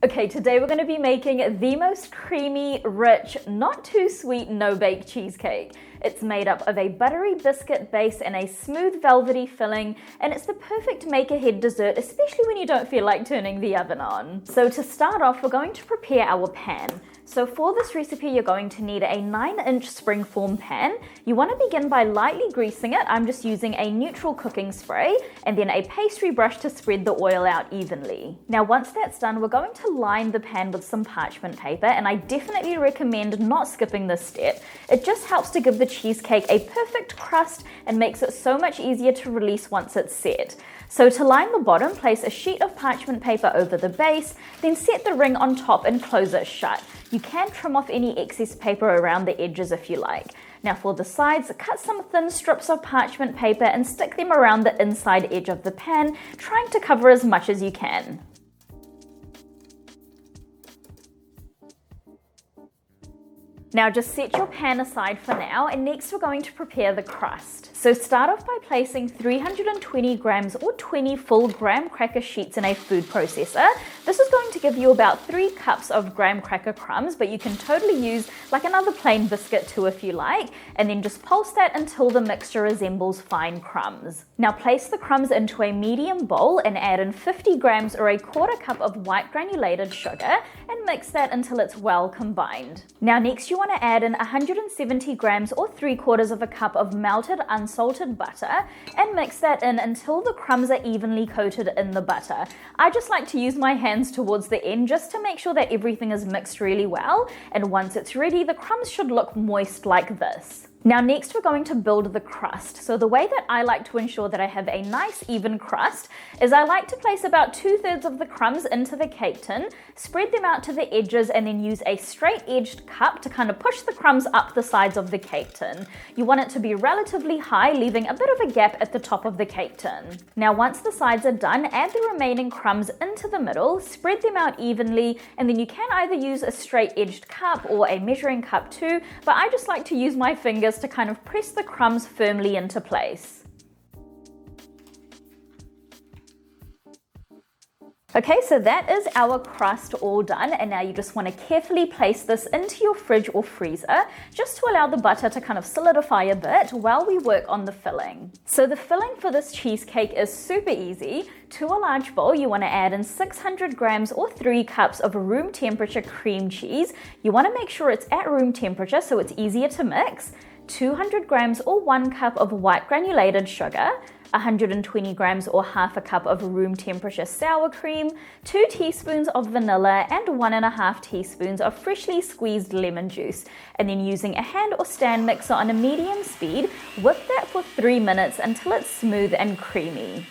Okay, today we're going to be making the most creamy, rich, not too sweet no-bake cheesecake. It's made up of a buttery biscuit base and a smooth velvety filling, and it's the perfect make-ahead dessert, especially when you don't feel like turning the oven on. So to start off, we're going to prepare our pan. So for this recipe, you're going to need a 9-inch springform pan. You want to begin by lightly greasing it. I'm just using a neutral cooking spray and then a pastry brush to spread the oil out evenly. Now once that's done, we're going to line the pan with some parchment paper, and I definitely recommend not skipping this step. It just helps to give the cheesecake a perfect crust and makes it so much easier to release once it's set. So to line the bottom, place a sheet of parchment paper over the base, then set the ring on top and close it shut. You can trim off any excess paper around the edges if you like. Now for the sides, cut some thin strips of parchment paper and stick them around the inside edge of the pan, trying to cover as much as you can. Now just set your pan aside for now, and next we're going to prepare the crust. So start off by placing 320 grams or 20 full graham cracker sheets in a food processor. This is going to give you about 3 cups of graham cracker crumbs, but you can totally use like another plain biscuit too if you like, and then just pulse that until the mixture resembles fine crumbs. Now place the crumbs into a medium bowl and add in 50 grams or a quarter cup of white granulated sugar and mix that until it's well combined. Now next you want to add in 170 grams or 3/4 of a cup of melted unsalted butter and mix that in until the crumbs are evenly coated in the butter. I just like to use my hands towards the end just to make sure that everything is mixed really well, and once it's ready, the crumbs should look moist like this. Now next we're going to build the crust. So the way that I like to ensure that I have a nice even crust is I like to place about 2/3 of the crumbs into the cake tin, spread them out to the edges, and then use a straight edged cup to kind of push the crumbs up the sides of the cake tin. You want it to be relatively high, leaving a bit of a gap at the top of the cake tin. Now once the sides are done, add the remaining crumbs into the middle, spread them out evenly, and then you can either use a straight edged cup or a measuring cup too, but I just like to use my fingers to kind of press the crumbs firmly into place. Okay, so that is our crust all done, and now you just want to carefully place this into your fridge or freezer just to allow the butter to kind of solidify a bit while we work on the filling. So the filling for this cheesecake is super easy. To a large bowl, you want to add in 600 grams or 3 cups of room temperature cream cheese. You want to make sure it's at room temperature so it's easier to mix. 200 grams or 1 cup of white granulated sugar, 120 grams or half a cup of room temperature sour cream, 2 teaspoons of vanilla, and 1.5 teaspoons of freshly squeezed lemon juice. And then using a hand or stand mixer on a medium speed, whip that for 3 minutes until it's smooth and creamy.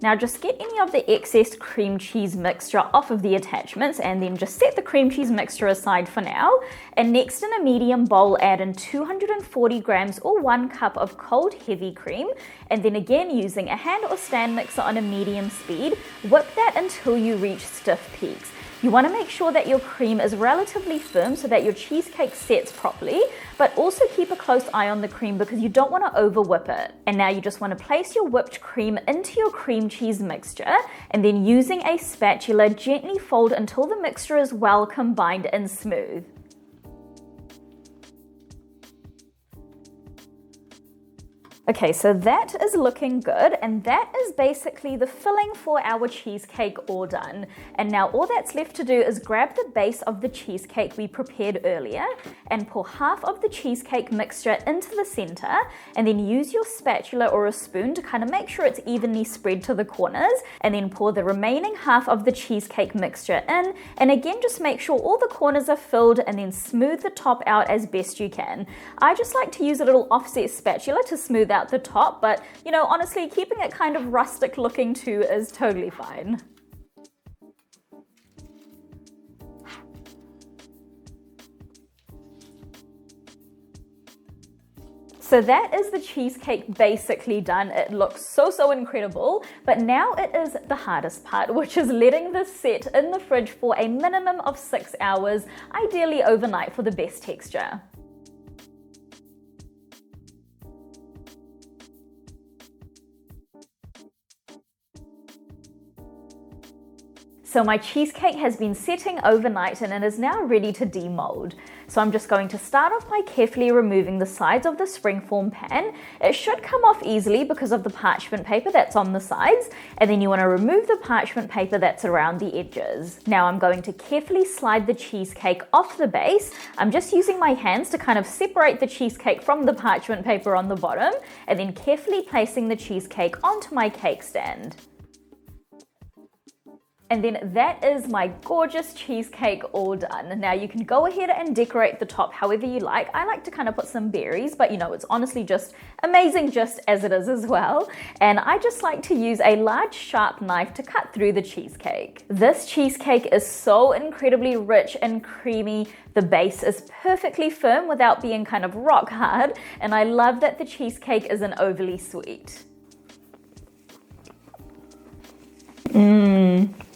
Now just get any of the excess cream cheese mixture off of the attachments, and then just set the cream cheese mixture aside for now. And next, in a medium bowl, add in 240 grams or 1 cup of cold heavy cream, and then again using a hand or stand mixer on a medium speed, whip that until you reach stiff peaks. You want to make sure that your cream is relatively firm so that your cheesecake sets properly, but also keep a close eye on the cream because you don't want to over whip it. And now you just want to place your whipped cream into your cream cheese mixture, and then using a spatula, gently fold until the mixture is well combined and smooth. Okay, so that is looking good, and that is basically the filling for our cheesecake all done. And now all that's left to do is grab the base of the cheesecake we prepared earlier and pour half of the cheesecake mixture into the center, and then use your spatula or a spoon to kind of make sure it's evenly spread to the corners, and then pour the remaining half of the cheesecake mixture in, and again just make sure all the corners are filled, and then smooth the top out as best you can. I just like to use a little offset spatula to smooth out the top, but you know, honestly, keeping it kind of rustic looking too is totally fine. So that is the cheesecake basically done. It looks so incredible, but now it is the hardest part, which is letting this set in the fridge for a minimum of 6 hours, ideally overnight for the best texture. So my cheesecake has been setting overnight and it is now ready to demold. So I'm just going to start off by carefully removing the sides of the springform pan. It should come off easily because of the parchment paper that's on the sides, and then you want to remove the parchment paper that's around the edges. Now I'm going to carefully slide the cheesecake off the base. I'm just using my hands to kind of separate the cheesecake from the parchment paper on the bottom, and then carefully placing the cheesecake onto my cake stand. And then that is my gorgeous cheesecake all done. Now you can go ahead and decorate the top however you like. I like to kind of put some berries, but you know, it's honestly just amazing just as it is as well. And I just like to use a large sharp knife to cut through the cheesecake. This cheesecake is so incredibly rich and creamy. The base is perfectly firm without being kind of rock hard. And I love that the cheesecake isn't overly sweet.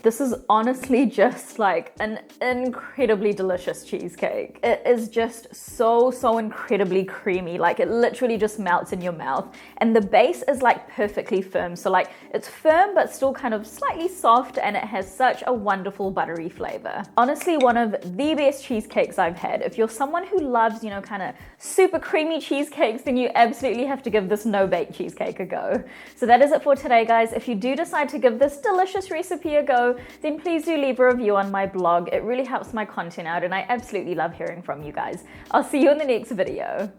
This is honestly just like an incredibly delicious cheesecake. It is just so incredibly creamy. Like it literally just melts in your mouth. And the base is like perfectly firm. So like it's firm but still kind of slightly soft, and it has such a wonderful buttery flavor. Honestly, one of the best cheesecakes I've had. If you're someone who loves, you know, kind of super creamy cheesecakes, then you absolutely have to give this no bake cheesecake a go. So that is it for today, guys. If you do decide to give this delicious recipe a go, then please do leave a review on my blog. It really helps my content out and I absolutely love hearing from you guys. I'll see you in the next video.